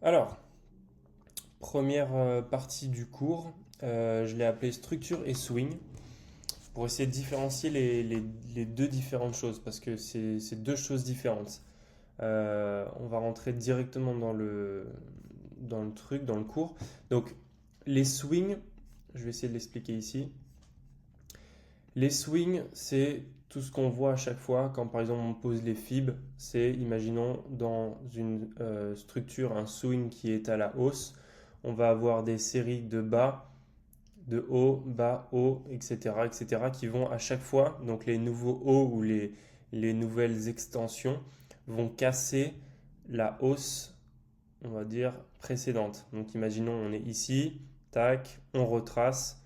Alors, première partie du cours, je l'ai appelé structure et swing pour essayer de différencier les deux différentes choses parce que c'est deux choses différentes. On va rentrer directement dans le truc, dans le cours. Donc, les swings, je vais essayer de l'expliquer ici. Les swings, c'est tout ce qu'on voit à chaque fois quand par exemple on pose les fibres. C'est, imaginons, dans une structure, un swing qui est à la hausse, on va avoir des séries de bas, de haut, bas, haut, etc., etc., qui vont à chaque fois, donc les nouveaux hauts ou les nouvelles extensions vont casser la hausse, on va dire, précédente. Donc imaginons, on est ici, tac, on retrace,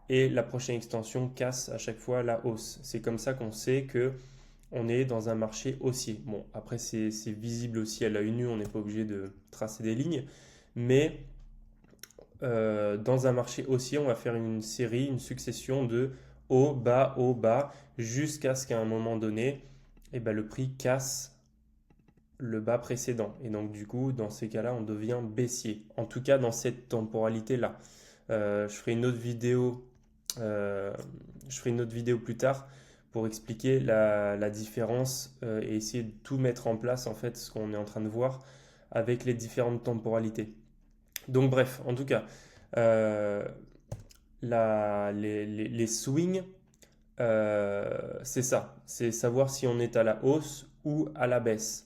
et la prochaine extension casse à chaque fois la hausse. C'est comme ça qu'on sait que on est dans un marché haussier. Bon, après c'est visible aussi à l'œil nu, on n'est pas obligé de tracer des lignes, mais dans un marché haussier, on va faire une série, une succession de haut, bas, jusqu'à ce qu'à un moment donné, eh ben, le prix casse le bas précédent. Et donc du coup, dans ces cas-là, on devient baissier. En tout cas, dans cette temporalité-là. Je ferai une autre vidéo, euh, je ferai une autre vidéo plus tard pour expliquer la différence et essayer de tout mettre en place, en fait, ce qu'on est en train de voir avec les différentes temporalités. Donc bref, en tout cas, euh, les swings, c'est ça, c'est savoir si on est à la hausse ou à la baisse.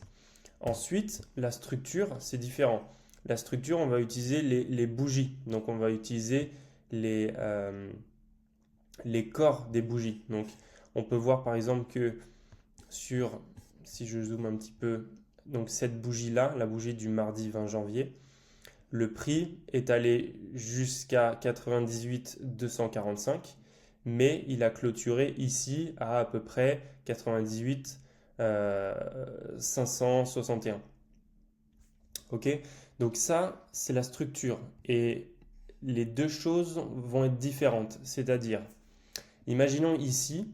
Ensuite, la structure, c'est différent. La structure, on va utiliser les bougies. Donc, on va utiliser les, euh, les corps des bougies. Donc, on peut voir par exemple que sur, si je zoome un petit peu, donc cette bougie-là, la bougie du mardi 20 janvier, le prix est allé jusqu'à 98 245, mais il a clôturé ici à peu près 98 561. Ok? Donc ça, c'est la structure. Et les deux choses vont être différentes. C'est-à-dire, imaginons ici,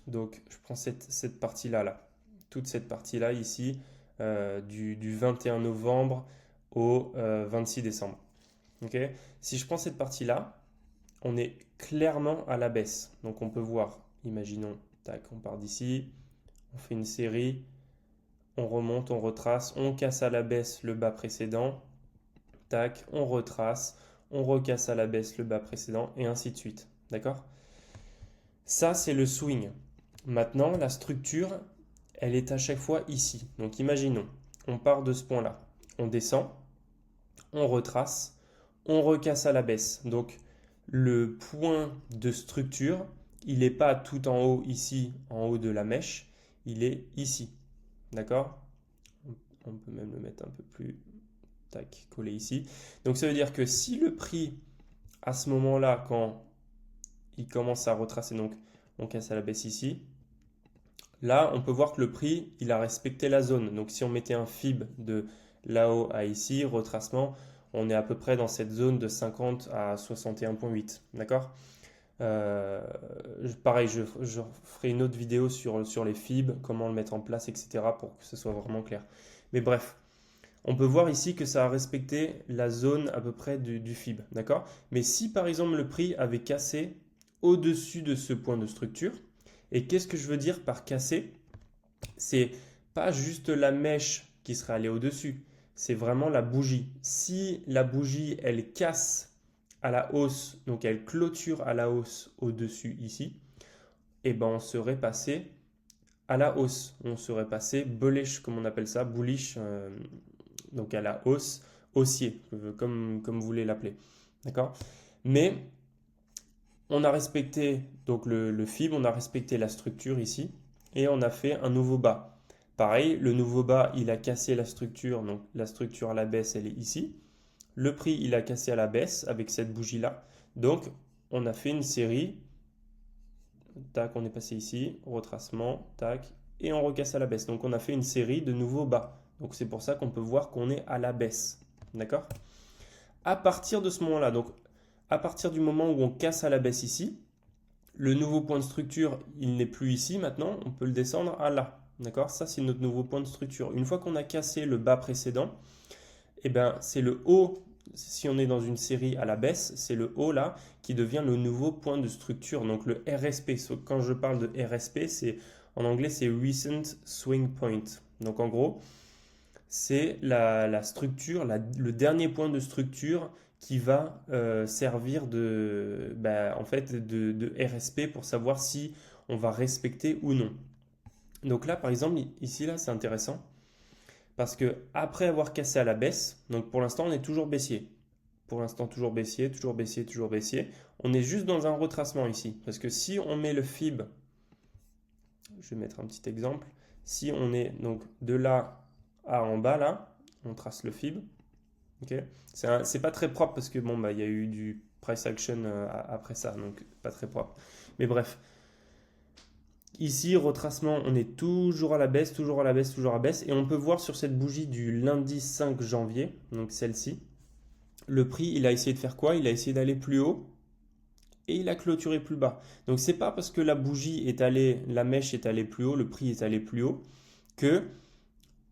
donc je prends cette partie-là, là, toute cette partie-là ici, du 21 novembre au 26 décembre. Ok? Si je prends cette partie-là, on est clairement à la baisse. Donc on peut voir, imaginons, tac, on part d'ici, on fait une série, on remonte, on retrace, on casse à la baisse le bas précédent, tac, on retrace, on recasse à la baisse le bas précédent, et ainsi de suite. D'accord? Ça, c'est le swing. Maintenant, la structure, elle est à chaque fois ici. Donc imaginons, on part de ce point-là, on descend, on retrace, on recasse à la baisse. Donc le point de structure, il n'est pas tout en haut ici, en haut de la mèche, il est ici. D'accord? On peut même le mettre un peu plus, tac, collé ici. Donc ça veut dire que si le prix, à ce moment-là, quand il commence à retracer, donc on casse à la baisse ici, là on peut voir que le prix, il a respecté la zone. Donc si on mettait un fib de là-haut à ici, retracement, on est à peu près dans cette zone de 50 à 61,8. D'accord? Pareil, je ferai une autre vidéo sur les fibs, comment le mettre en place, etc. pour que ce soit vraiment clair. Mais bref, on peut voir ici que ça a respecté la zone à peu près du fib, d'accord? Mais si par exemple le prix avait cassé au-dessus de ce point de structure, et qu'est-ce que je veux dire par casser? C'est pas juste la mèche qui serait allée au-dessus, c'est vraiment la bougie. Si la bougie, elle casse à la hausse, donc elle clôture à la hausse au-dessus ici, et ben on serait passé à la hausse. On serait passé bullish, comme on appelle ça, bullish, donc à la hausse, haussier, comme vous voulez l'appeler. D'accord? Mais on a respecté donc le fib, on a respecté la structure ici, et on a fait un nouveau bas. Pareil, le nouveau bas, il a cassé la structure, donc la structure à la baisse, elle est ici. Le prix, il a cassé à la baisse avec cette bougie-là. Donc, on a fait une série. Tac, on est passé ici, retracement, tac, et on recasse à la baisse. Donc, on a fait une série de nouveaux bas. Donc, c'est pour ça qu'on peut voir qu'on est à la baisse. D'accord? À partir de ce moment-là, donc à partir du moment où on casse à la baisse ici, le nouveau point de structure, il n'est plus ici maintenant, on peut le descendre à là. D'accord? Ça, c'est notre nouveau point de structure. Une fois qu'on a cassé le bas précédent, eh ben, c'est le haut, si on est dans une série à la baisse, c'est le haut là qui devient le nouveau point de structure, donc le RSP. Quand je parle de RSP, en anglais c'est Recent Swing Point. Donc en gros, c'est la structure, le dernier point de structure qui va servir en fait de RSP pour savoir si on va respecter ou non. Donc là, par exemple, ici, là, c'est intéressant parce que après avoir cassé à la baisse, donc pour l'instant, on est toujours baissier. Pour l'instant, toujours baissier, toujours baissier, toujours baissier. On est juste dans un retracement ici. Parce que si on met le FIB, je vais mettre un petit exemple, si on est donc de là à en bas, là, on trace le FIB. Okay. C'est pas très propre parce que bon, bah, il y a eu du price action après ça, donc pas très propre. Mais bref, ici, retracement, on est toujours à la baisse, toujours à la baisse, toujours à la baisse. Et on peut voir sur cette bougie du lundi 5 janvier, donc celle-ci, le prix, il a essayé de faire quoi? Il a essayé d'aller plus haut et il a clôturé plus bas. Donc c'est pas parce que la bougie est allée, la mèche est allée plus haut, le prix est allé plus haut, que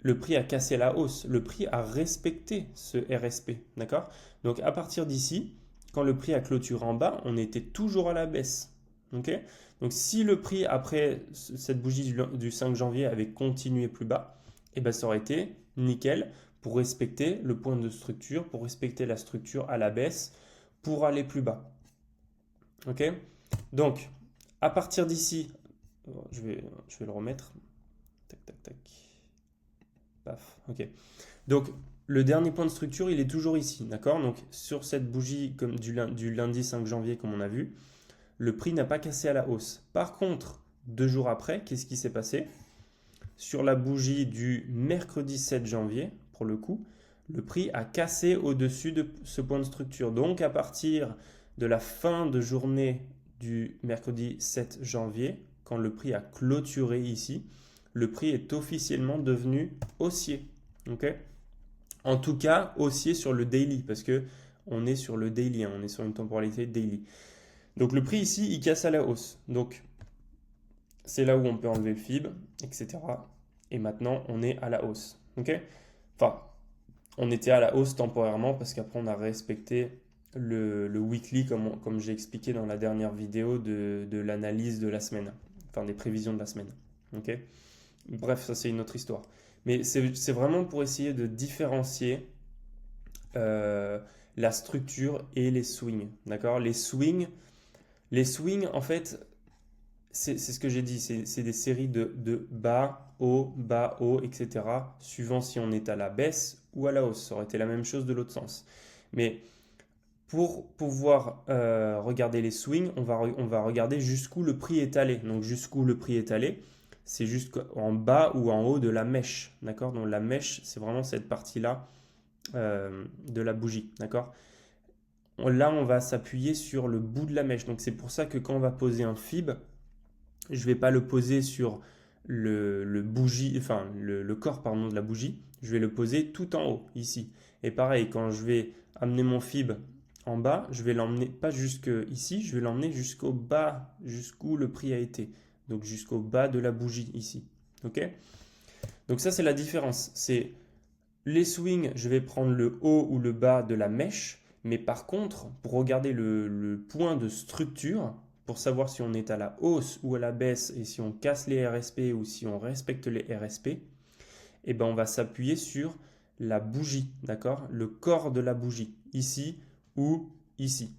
le prix a cassé la hausse. Le prix a respecté ce RSP, d'accord? Donc à partir d'ici, quand le prix a clôturé en bas, on était toujours à la baisse. Ok. Donc si le prix après cette bougie du 5 janvier avait continué plus bas, eh ben, ça aurait été nickel pour respecter le point de structure, pour respecter la structure à la baisse, pour aller plus bas. Ok. Donc à partir d'ici, je vais le remettre. Tac, tac, tac. Paf. Ok. Donc le dernier point de structure, il est toujours ici, d'accord? Donc sur cette bougie comme du lundi 5 janvier, comme on a vu, le prix n'a pas cassé à la hausse. Par contre, 2 jours après, qu'est-ce qui s'est passé? Sur la bougie du mercredi 7 janvier, pour le coup, le prix a cassé au-dessus de ce point de structure. Donc à partir de la fin de journée du mercredi 7 janvier, quand le prix a clôturé ici, le prix est officiellement devenu haussier. Okay. En tout cas, haussier sur le daily, parce que on est sur le daily, on est sur une temporalité daily. Donc le prix ici, il casse à la hausse. Donc c'est là où on peut enlever le FIB, etc. Et maintenant, on est à la hausse. Okay. Enfin, on était à la hausse temporairement parce qu'après, on a respecté le weekly, comme j'ai expliqué dans la dernière vidéo de l'analyse de la semaine, enfin des prévisions de la semaine. Okay. Bref, ça c'est une autre histoire. Mais c'est vraiment pour essayer de différencier la structure et les swings. D'accord? Les swings, en fait, c'est ce que j'ai dit, c'est des séries de bas, haut, etc. Suivant si on est à la baisse ou à la hausse. Ça aurait été la même chose de l'autre sens. Mais pour pouvoir regarder les swings, on va regarder jusqu'où le prix est allé. Donc jusqu'où le prix est allé, c'est jusqu'en bas ou en haut de la mèche. D'accord? Donc la mèche, c'est vraiment cette partie-là de la bougie. D'accord? Là, on va s'appuyer sur le bout de la mèche. Donc c'est pour ça que quand on va poser un FIB, je ne vais pas le poser sur le corps pardon, de la bougie. Je vais le poser tout en haut, ici. Et pareil, quand je vais amener mon FIB en bas, je vais l'emmener pas jusque ici, je vais l'emmener jusqu'au bas, jusqu'où le prix a été. Donc jusqu'au bas de la bougie ici. Ok? Donc ça, c'est la différence. C'est les swings, je vais prendre le haut ou le bas de la mèche. Mais par contre, pour regarder le point de structure, pour savoir si on est à la hausse ou à la baisse et si on casse les RSP ou si on respecte les RSP, eh ben on va s'appuyer sur la bougie, d'accord? Le corps de la bougie, ici ou ici.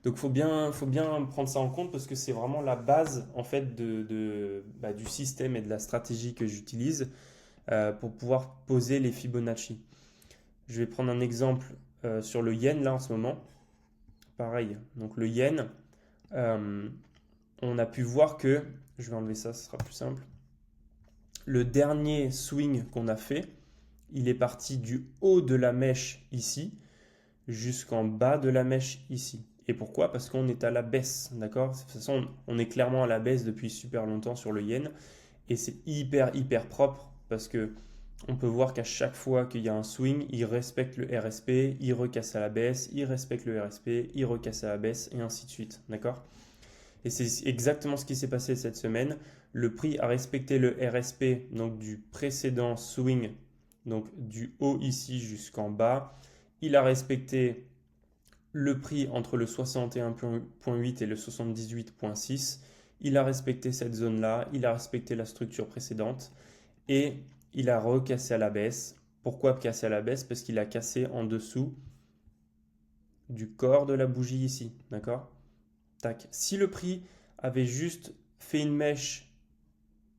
Donc faut bien prendre ça en compte parce que c'est vraiment la base en fait du système et de la stratégie que j'utilise pour pouvoir poser les Fibonacci. Je vais prendre un exemple sur le yen là en ce moment. Pareil, donc le yen, on a pu voir que, je vais enlever ça, ce sera plus simple. Le dernier swing qu'on a fait, il est parti du haut de la mèche ici jusqu'en bas de la mèche ici. Et pourquoi? Parce qu'on est à la baisse, d'accord? De toute façon, on est clairement à la baisse depuis super longtemps sur le yen et c'est hyper propre parce que on peut voir qu'à chaque fois qu'il y a un swing, il respecte le RSP, il recasse à la baisse, il respecte le RSP, il recasse à la baisse et ainsi de suite, d'accord? Et c'est exactement ce qui s'est passé cette semaine. Le prix a respecté le RSP donc du précédent swing donc du haut ici jusqu'en bas. Il a respecté le prix entre le 61,8 et le 78,6. Il a respecté cette zone-là, il a respecté la structure précédente et il a recassé à la baisse. Pourquoi casser à la baisse? Parce qu'il a cassé en dessous du corps de la bougie ici, d'accord? Tac. Si le prix avait juste fait une mèche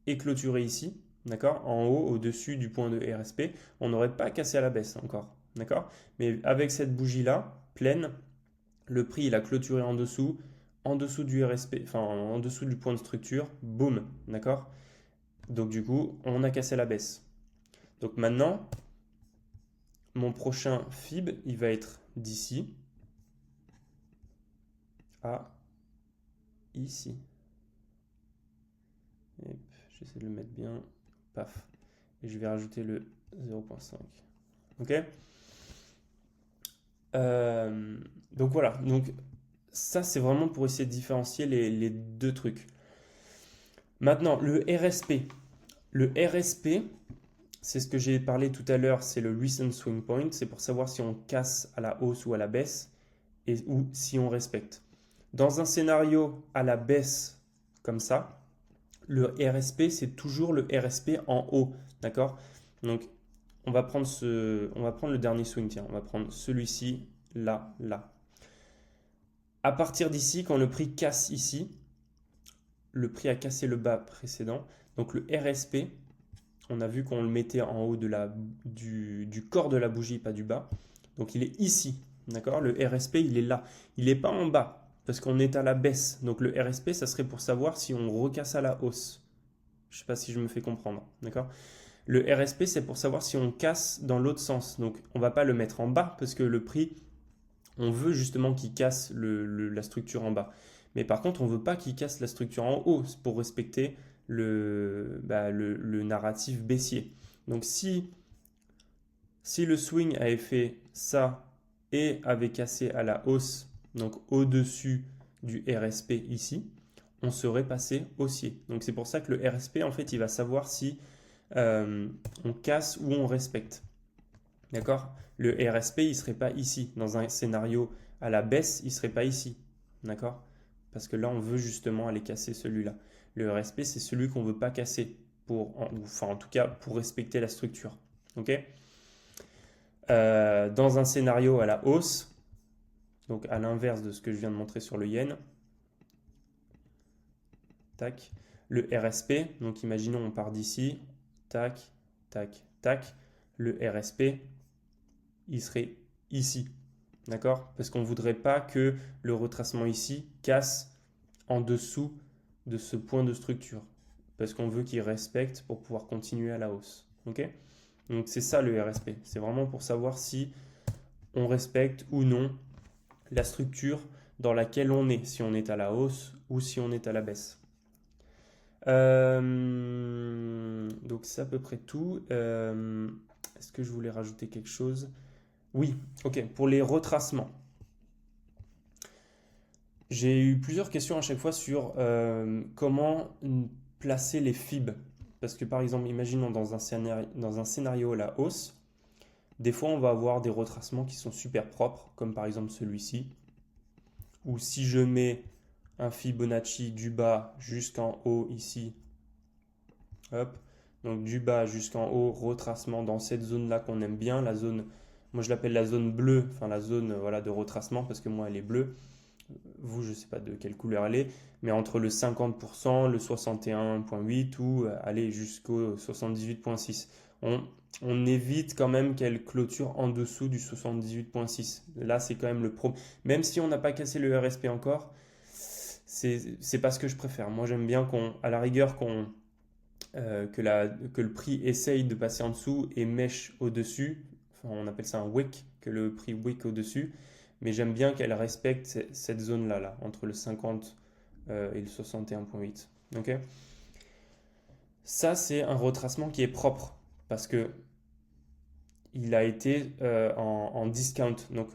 et clôturé ici, d'accord, en haut, au-dessus du point de RSP, on n'aurait pas cassé à la baisse encore, d'accord? Mais avec cette bougie-là, pleine, le prix, il a clôturé en dessous du RSP, enfin en dessous du point de structure, boum, d'accord? Donc du coup, on a cassé la baisse. Donc maintenant, mon prochain FIB, il va être d'ici à ici. J'essaie de le mettre bien. Paf. Et je vais rajouter le 0,5. Ok? Donc voilà. Donc ça, c'est vraiment pour essayer de différencier les deux trucs. Maintenant, le RSP. Le RSP, c'est ce que j'ai parlé tout à l'heure, c'est le Recent Swing Point. C'est pour savoir si on casse à la hausse ou à la baisse ou si on respecte. Dans un scénario à la baisse comme ça, le RSP, c'est toujours le RSP en haut. D'accord? Donc, on va prendre le dernier swing. Tiens, on va prendre celui-ci, là, là. À partir d'ici, quand le prix casse ici, le prix a cassé le bas précédent. Donc, le RSP, on a vu qu'on le mettait en haut du corps de la bougie, pas du bas. Donc, il est ici. D'accord? Le RSP, il est là. Il n'est pas en bas parce qu'on est à la baisse. Donc, le RSP, ça serait pour savoir si on recasse à la hausse. Je ne sais pas si je me fais comprendre. D'accord? Le RSP, c'est pour savoir si on casse dans l'autre sens. Donc, on ne va pas le mettre en bas parce que le prix, on veut justement qu'il casse la structure en bas. Mais par contre, on ne veut pas qu'il casse la structure en haut pour respecter le narratif baissier. Donc, si le swing avait fait ça et avait cassé à la hausse, donc au-dessus du RSP ici, on serait passé haussier. Donc, c'est pour ça que le RSP, en fait, il va savoir si on casse ou on respecte. D'accord? Le RSP, il ne serait pas ici. Dans un scénario à la baisse, il ne serait pas ici. D'accord? Parce que là, on veut justement aller casser celui-là. Le RSP, c'est celui qu'on ne veut pas casser. En tout cas, pour respecter la structure. Ok? Dans un scénario à la hausse, donc à l'inverse de ce que je viens de montrer sur le yen, tac, le RSP, donc imaginons on part d'ici, tac, tac, tac, le RSP, il serait ici. D'accord? Parce qu'on ne voudrait pas que le retracement ici casse en dessous de ce point de structure. Parce qu'on veut qu'il respecte pour pouvoir continuer à la hausse. Ok? Donc c'est ça le RSP. C'est vraiment pour savoir si on respecte ou non la structure dans laquelle on est. Si on est à la hausse ou si on est à la baisse. Donc c'est à peu près tout. Est-ce que je voulais rajouter quelque chose? Oui, ok. Pour les retracements. J'ai eu plusieurs questions à chaque fois sur comment placer les FIB. Parce que par exemple, imaginons dans un scénario à la hausse, des fois on va avoir des retracements qui sont super propres, comme par exemple celui-ci. Ou si je mets un Fibonacci du bas jusqu'en haut ici, hop, donc du bas jusqu'en haut, retracement dans cette zone-là qu'on aime bien, la zone, moi je l'appelle la zone bleue, enfin la zone voilà, de retracement parce que moi elle est bleue. Vous, je ne sais pas de quelle couleur elle est, mais entre le 50%, le 61,8 ou aller jusqu'au 78,6. On évite quand même qu'elle clôture en dessous du 78,6. Là, c'est quand même le pro. Même si on n'a pas cassé le RSP encore, c'est pas ce que je préfère. Moi, j'aime bien à la rigueur, que le prix essaye de passer en dessous et mèche au-dessus. Enfin, on appelle ça un wick, que le prix wick au-dessus. Mais j'aime bien qu'elle respecte cette zone-là, là, entre le 50 et le 61,8. Ok? Ça, c'est un retracement qui est propre parce que il a été en discount. Donc,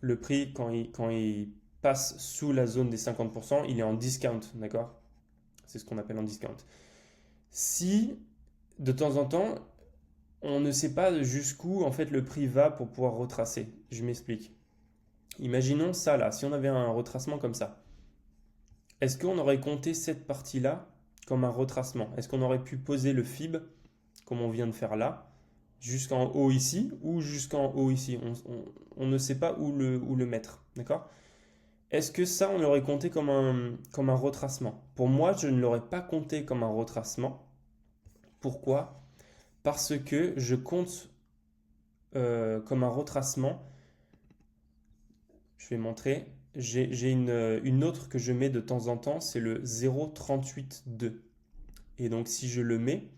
le prix, quand il passe sous la zone des 50%, il est en discount. D'accord? C'est ce qu'on appelle en discount. Si, de temps en temps, on ne sait pas jusqu'où en fait le prix va pour pouvoir retracer. Je m'explique. Imaginons ça là, si on avait un retracement comme ça. Est-ce qu'on aurait compté cette partie-là comme un retracement? Est-ce qu'on aurait pu poser le fib, comme on vient de faire là, jusqu'en haut ici ou jusqu'en haut ici? On ne sait pas où le mettre, d'accord? Est-ce que ça, on l'aurait compté comme un retracement? Pour moi, je ne l'aurais pas compté comme un retracement. Pourquoi? Parce que je compte comme un retracement. Je vais montrer. J'ai une autre que je mets de temps en temps, c'est le 0,38,2. Et donc, si je le mets,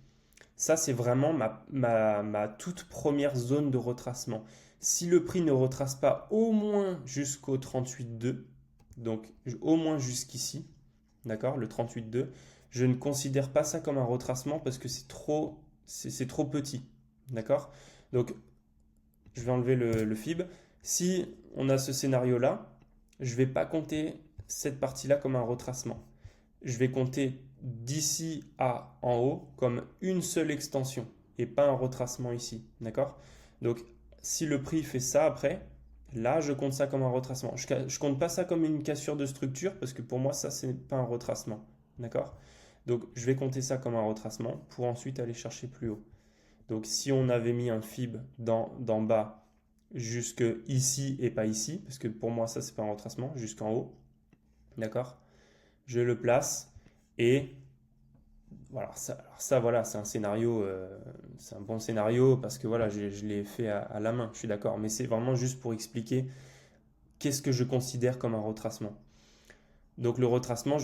ça, c'est vraiment ma toute première zone de retracement. Si le prix ne retrace pas au moins jusqu'au 38,2, donc au moins jusqu'ici, d'accord, le 38,2, je ne considère pas ça comme un retracement parce que c'est trop petit, d'accord? Donc, je vais enlever le fib. Si on a ce scénario-là, je ne vais pas compter cette partie-là comme un retracement. Je vais compter d'ici à en haut comme une seule extension et pas un retracement ici, d'accord? Donc, si le prix fait ça après, là, je compte ça comme un retracement. Je ne compte pas ça comme une cassure de structure parce que pour moi, ça, ce n'est pas un retracement, d'accord? Donc, je vais compter ça comme un retracement pour ensuite aller chercher plus haut. Donc, si on avait mis un fib d'en bas jusque ici et pas ici, parce que pour moi, ça, c'est pas un retracement, jusqu'en haut, d'accord? Je le place et voilà, ça voilà, c'est un scénario, c'est un bon scénario parce que voilà, je l'ai fait à la main, je suis d'accord, mais c'est vraiment juste pour expliquer qu'est-ce que je considère comme un retracement. Donc le retracement,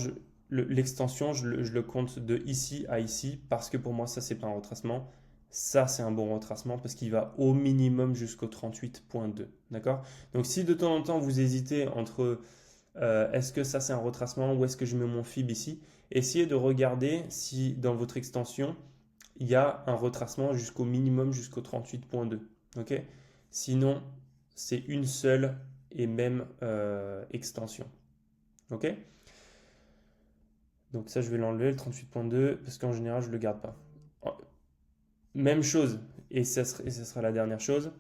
l'extension, je le compte de ici à ici parce que pour moi, ça, c'est pas un retracement. Ça, c'est un bon retracement parce qu'il va au minimum jusqu'au 38,2. D'accord? Donc si de temps en temps vous hésitez entre est-ce que ça c'est un retracement ou est-ce que je mets mon fib ici, essayez de regarder si dans votre extension il y a un retracement jusqu'au minimum jusqu'au 38,2. Ok? Sinon, c'est une seule et même extension. Ok? Donc ça, je vais l'enlever, le 38,2, parce qu'en général, je ne le garde pas. Même chose, et ça sera la dernière chose,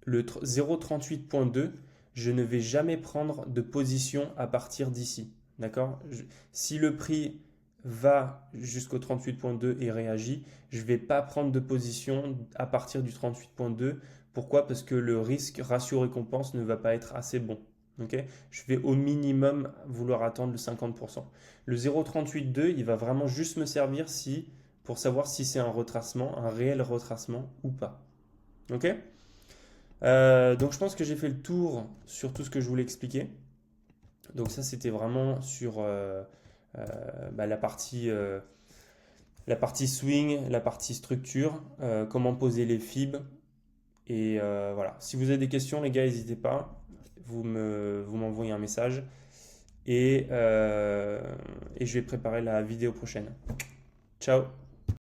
le 0,38,2, je ne vais jamais prendre de position à partir d'ici. D'accord? Si le prix va jusqu'au 38,2 et réagit, je ne vais pas prendre de position à partir du 38,2. Pourquoi? Parce que le risque ratio-récompense ne va pas être assez bon. Okay? Je vais au minimum vouloir attendre le 50%. Le 0,38,2, il va vraiment juste me servir pour savoir si c'est un retracement, un réel retracement ou pas. Ok? Donc je pense que j'ai fait le tour sur tout ce que je voulais expliquer. Donc ça c'était vraiment sur la partie swing, la partie structure, comment poser les fibs. Et voilà. Si vous avez des questions les gars, n'hésitez pas. Vous m'envoyez un message. Et je vais préparer la vidéo prochaine. Ciao!